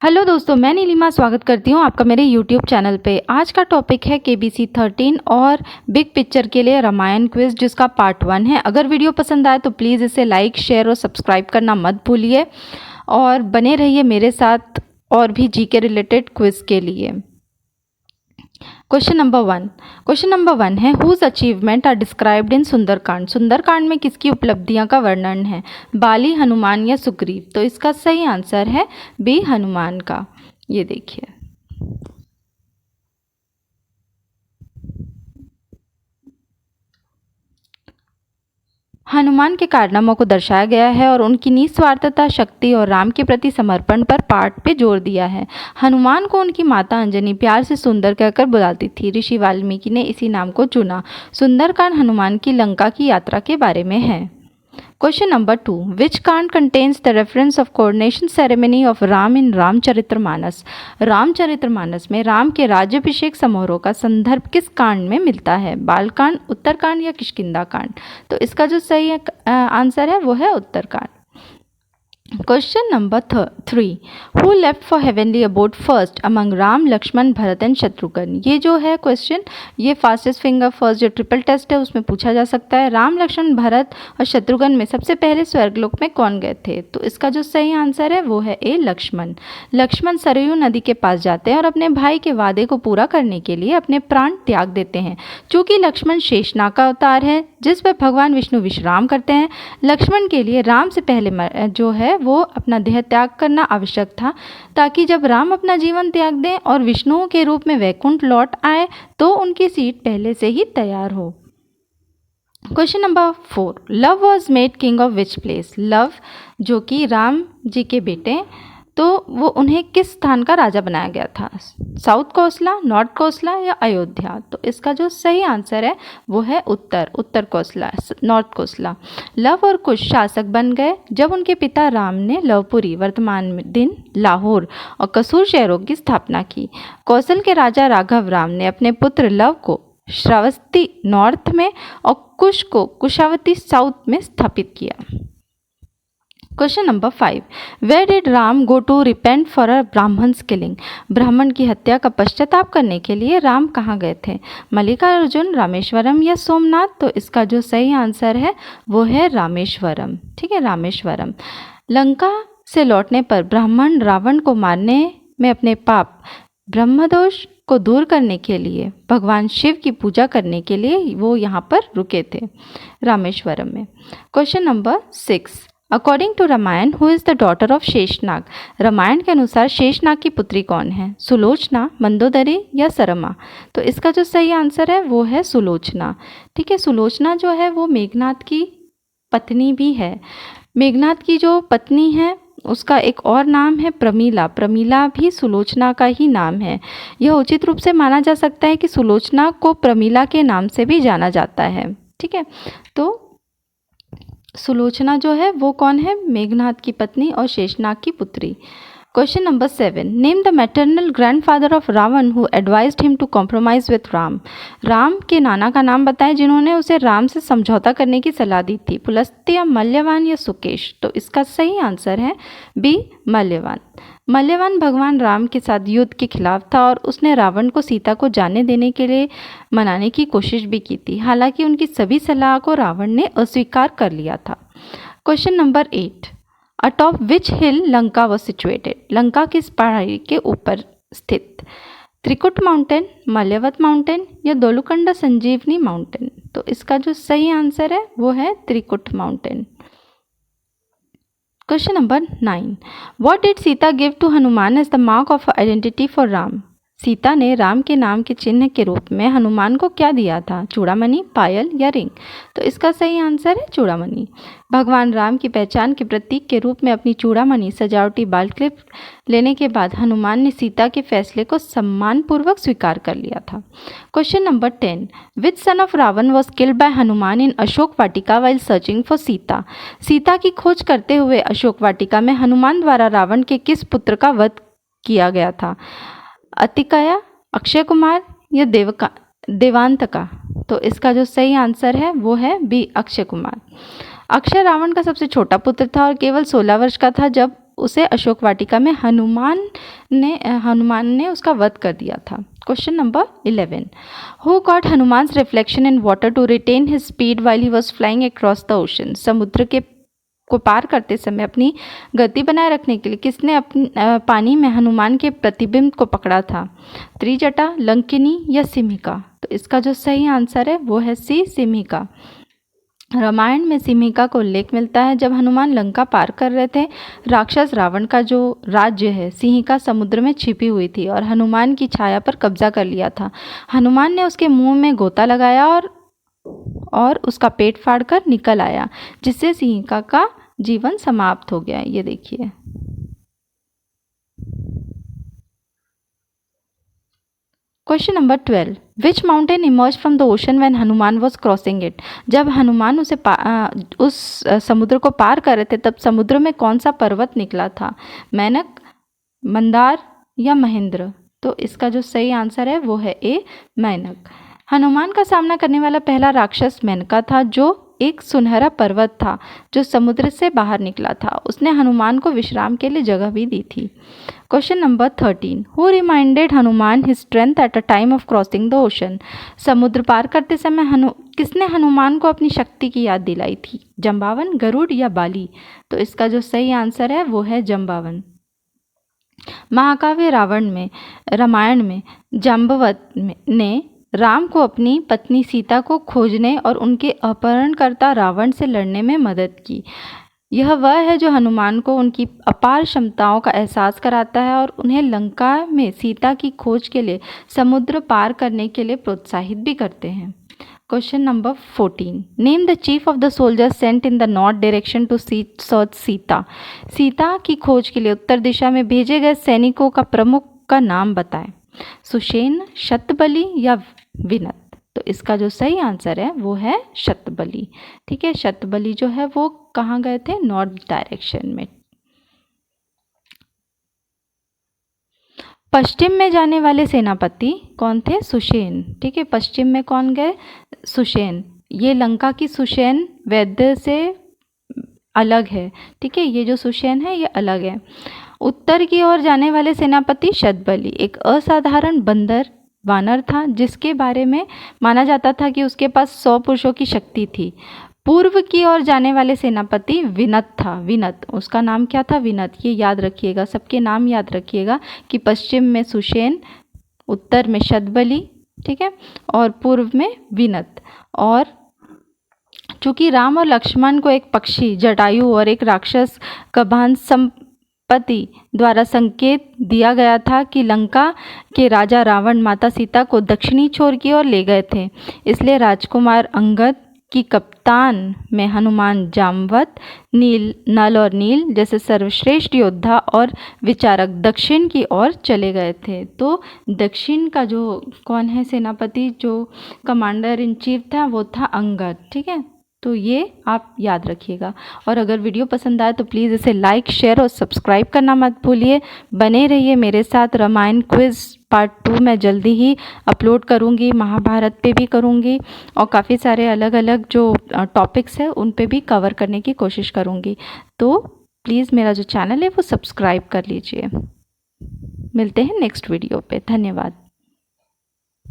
Hello दोस्तों, मैं नीलिमा स्वागत करती हूँ आपका मेरे यूट्यूब चैनल पे। आज का टॉपिक है KBC 13 और बिग पिक्चर के लिए रामायण क्विज, जिसका पार्ट 1 है। अगर वीडियो पसंद आए तो प्लीज़ इसे लाइक, शेयर और सब्सक्राइब करना मत भूलिए और बने रहिए मेरे साथ और भी जीके रिलेटेड क्विज के लिए। क्वेश्चन नंबर वन है, whose achievement are described in Sundarkand. Sundarkand में किसकी उपलब्धियां का वर्णन है? बाली, हनुमान या सुग्रीव? तो इसका सही आंसर है बी, हनुमान का। ये देखिए, हनुमान के कारनामों को दर्शाया गया है और उनकी निस्वार्थता, शक्ति और राम के प्रति समर्पण पर पाठ पे जोर दिया है। हनुमान को उनकी माता अंजनी प्यार से सुंदर कहकर बुलाती थी। ऋषि वाल्मीकि ने इसी नाम को चुना। सुंदरकांड हनुमान की लंका की यात्रा के बारे में है। क्वेश्चन नंबर 2, विच कांड contains the reference of coronation ceremony of Ram in Ramcharitmanas. Ramcharitmanas में राम के राज्याभिषेक समारोह का संदर्भ किस कांड में मिलता है? बालकांड, उत्तरकांड या किष्किंधा कांड? तो इसका जो सही आंसर है वो है Uttarkand. Question number 3, who left for heavenly abode first among Ram, Lakshman, Bharat and Shatrughan. ये जो है क्वेश्चन, ये फास्टेस्ट फिंगर फर्स्ट जो ट्रिपल टेस्ट है उसमें पूछा जा सकता है। राम, लक्ष्मण, भरत और शत्रुघ्न में सबसे पहले स्वर्गलोक में कौन गए थे? तो इसका जो सही आंसर है वो है ए, लक्ष्मण। लक्ष्मण सरयू नदी के पास जाते हैं और अपने भाई के वादे को पूरा करने के लिए अपने प्राण त्याग देते हैं। चूंकि लक्ष्मण शेषनाग का अवतार है जिस पर भगवान विष्णु विश्राम करते हैं, लक्ष्मण के लिए राम से पहले जो है वो अपना देह त्याग करना आवश्यक था, ताकि जब राम अपना जीवन त्याग दें और विष्णु के रूप में वैकुंठ लौट आए तो उनकी सीट पहले से ही तैयार हो। Question number 4, love was made king of which place. Love जो कि राम जी के बेटे, तो वो उन्हें किस स्थान का राजा बनाया गया था? साउथ कोसला, नॉर्थ कोसला या अयोध्या? तो इसका जो सही आंसर है वो है उत्तर कोसला, नॉर्थ कोसला। लव और कुश शासक बन गए जब उनके पिता राम ने लवपुरी, वर्तमान दिन लाहौर और कसूर शहरों की स्थापना की। कौशल के राजा राघव राम ने अपने पुत्र लव को श्रावस्ती नॉर्थ में और कुश को कुशावती साउथ में स्थापित किया। Question number 5, where did Ram go to repent for a Brahmin's killing. ब्राह्मण की हत्या का पश्चाताप करने के लिए राम कहाँ गए थे? मल्लिकार्जुन, रामेश्वरम या सोमनाथ? तो इसका जो सही आंसर है वो है रामेश्वरम। ठीक है, रामेश्वरम। लंका से लौटने पर ब्राह्मण रावण को मारने में अपने पाप ब्रह्मदोष को दूर करने के लिए भगवान शिव की पूजा करने के लिए वो यहाँ पर रुके थे, रामेश्वरम में। Question number 6, according to Ramayana who is the daughter of Sheshnag. Ramayana के अनुसार शेषनाग की पुत्री कौन है? सुलोचना, मंदोदरी या सरमा? तो इसका जो सही आंसर है वो है सुलोचना। ठीक है, सुलोचना जो है वो मेघनाथ की पत्नी भी है। मेघनाथ की जो पत्नी है उसका एक और नाम है प्रमीला। प्रमीला भी सुलोचना का ही नाम है। यह उचित रूप से माना जा सकता है कि सुलोचना को प्रमीला के नाम से भी जाना जाता है। ठीक है, तो सुलोचना जो है वो कौन है? मेघनाथ की पत्नी और शेषनाग की पुत्री। Question number 7, name the maternal grandfather of Ravana who advised him to compromise with Ram. Ram के नाना का नाम बताएं जिन्होंने उसे राम से समझौता करने की सलाह दी थी। पुलस्त्य, मल्यवान या सुकेश? तो इसका सही आंसर है बी, मल्यवान। मल्यवान भगवान राम के साथ युद्ध के खिलाफ था और उसने रावण को सीता को जाने देने के लिए मनाने की कोशिश भी की थी। हालांकि उनकी सभी सलाह को रावण ने अस्वीकार कर लिया था। Question number 8, atop which hill Lanka was situated. Lanka किस पहाड़ी के ऊपर स्थित? त्रिकुट माउंटेन, माल्यवत माउंटेन या दोलुकंडा संजीवनी माउंटेन? तो इसका जो सही आंसर है वो है Trikut mountain. Question number 9, what did Sita give to Hanuman as the mark of identity for Ram. Sita ने राम के नाम के चिन्ह के रूप में हनुमान को क्या दिया था? चूड़ामणि, पायल या रिंग? तो इसका सही आंसर है चूड़ामणि। भगवान राम की पहचान के प्रतीक के रूप में अपनी चूड़ामणि, सजावटी बाल क्लिप लेने के बाद हनुमान ने सीता के फैसले को सम्मानपूर्वक स्वीकार कर लिया था। Question number 10, which son of Ravana was killed by Hanuman in Ashok Vatika while searching for Sita. Sita की खोज करते हुए अशोक वाटिका में हनुमान द्वारा रावण के किस पुत्र का वध किया गया था? अतिकाया, अक्षय कुमार या देवांतका? तो इसका जो सही आंसर है वो है बी, अक्षय कुमार। अक्षय रावण का सबसे छोटा पुत्र था और केवल 16 वर्ष का था जब उसे अशोक वाटिका में हनुमान हनुमान ने उसका वध कर दिया था। Question number 11, who got Hanuman's reflection in water to retain his speed while he was flying across the ocean. समुद्र को पार करते समय अपनी गति बनाए रखने के लिए किसने अपनी पानी में हनुमान के प्रतिबिंब को पकड़ा था? त्रिजटा, लंकिनी या सिमिका? तो इसका जो सही आंसर है वो है सी, सिमिका। रामायण में सिमिका को उल्लेख मिलता है जब हनुमान लंका पार कर रहे थे। राक्षस रावण का जो राज्य है सिमिका समुद्र में छिपी हुई थी और हनुमान की छाया पर कब्जा कर लिया था। हनुमान ने उसके मुंह में गोता लगाया और उसका पेट फाड़कर निकल आया, जिससे सिमिका का जीवन समाप्त हो गया। ये देखिए। Question number 12, which mountain emerge from the ocean when Hanuman was crossing it. जब हनुमान उस समुद्र को पार कर रहे थे तब समुद्र में कौन सा पर्वत निकला था? मेनक, मंदार या महेंद्र? तो इसका जो सही आंसर है वो है ए, मेनक। हनुमान का सामना करने वाला पहला राक्षस मेनका था, जो एक सुनहरा पर्वत था जो समुद्र से बाहर निकला था। उसने हनुमान को विश्राम के लिए जगह भी दी थी। Question number 13, who reminded Hanuman his strength at a time of crossing the ocean. समुद्र पार करते समय किसने हनुमान को अपनी शक्ति की याद दिलाई थी? जम्बावन, गरुड़ या बाली? तो इसका जो सही आंसर है वो है जम्बावन। महाकाव्य रामायण में जाम्बवत ने राम को अपनी पत्नी सीता को खोजने और उनके अपहरणकर्ता रावण से लड़ने में मदद की। यह वह है जो हनुमान को उनकी अपार क्षमताओं का एहसास कराता है और उन्हें लंका में सीता की खोज के लिए समुद्र पार करने के लिए प्रोत्साहित भी करते हैं। Question number 14, name the chief of the soldiers sent in the north direction to search Sita. Sita की खोज के लिए उत्तर दिशा में भेजे गए सैनिकों का प्रमुख का नाम बताएं। सुषेण, शतबली या विनत? तो इसका जो सही आंसर है वो है शतबली। ठीक है, शतबली जो है वो कहाँ गए थे? नॉर्थ डायरेक्शन में। पश्चिम में जाने वाले सेनापति कौन थे? सुषेण। ठीक है, पश्चिम में कौन गए? सुषेण। ये लंका की सुषेण वैद्य से अलग है। ठीक है, ये जो सुषेण है ये अलग है। उत्तर की ओर जाने वाले सेनापति शतबली एक असाधारण वानर था जिसके बारे में माना जाता था कि उसके पास 100 पुरुषों की शक्ति थी। पूर्व की ओर जाने वाले सेनापति विनत था। विनत, उसका नाम क्या था? विनत। ये याद रखिएगा, सबके नाम याद रखिएगा कि पश्चिम में सुषेण, उत्तर में शतबली, ठीक है, और पूर्व में विनत। और चूंकि राम और लक्ष्मण को एक पक्षी जटायु और एक राक्षस कभान पति द्वारा संकेत दिया गया था कि लंका के राजा रावण माता सीता को दक्षिणी छोर की ओर ले गए थे, इसलिए राजकुमार अंगद की कप्तान में हनुमान जाम्बवत, नल और नील जैसे सर्वश्रेष्ठ योद्धा और विचारक दक्षिण की ओर चले गए थे। तो दक्षिण का जो कौन है सेनापति, जो कमांडर इन चीफ था वो था अंगद। ठीक है, तो ये आप याद रखिएगा। और अगर वीडियो पसंद आए तो प्लीज़ इसे लाइक, शेयर और सब्सक्राइब करना मत भूलिए। बने रहिए मेरे साथ। रामायण क्विज़ पार्ट 2 मैं जल्दी ही अपलोड करूँगी, महाभारत पे भी करूँगी और काफ़ी सारे अलग अलग जो टॉपिक्स है उन पे भी कवर करने की कोशिश करूँगी। तो प्लीज़ मेरा जो चैनल है वो सब्सक्राइब कर लीजिए। मिलते हैं नेक्स्ट वीडियो पे। धन्यवाद।